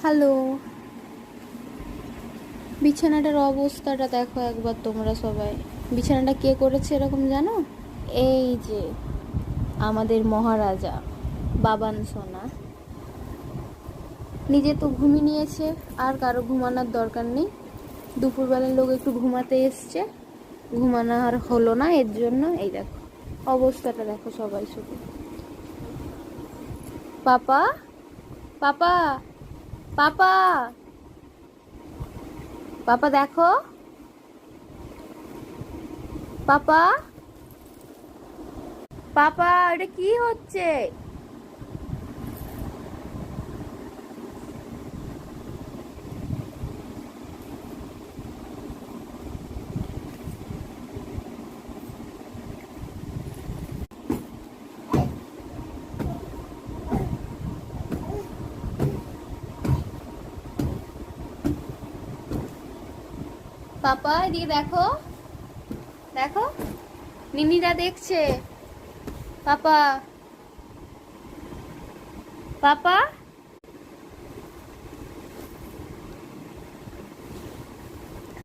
Hello. বিছানাটার অবস্থাটা দেখো একবার তোমরা সবাই। বিছানাটা কে করেছে এরকম জানো? এই যে আমাদের মহারাজা বাবান সোনা। নিজে তো ঘুমিয়ে নিয়েছে, আর কারো ঘুমানোর দরকার নেই। দুপুরবেলার লোক একটু ঘুমাতে এসছে, ঘুমানো আর হলো না, এর জন্য এই দেখো অবস্থাটা দেখো সবাই শুধু। পাপা, পাপা, পাপা, পাপা দেখো, পাপা, পাপা, এটা কি হচ্ছে? পাপা এদিকে দেখো, দেখো নিনিরা দেখছে। পাপা, পাপা।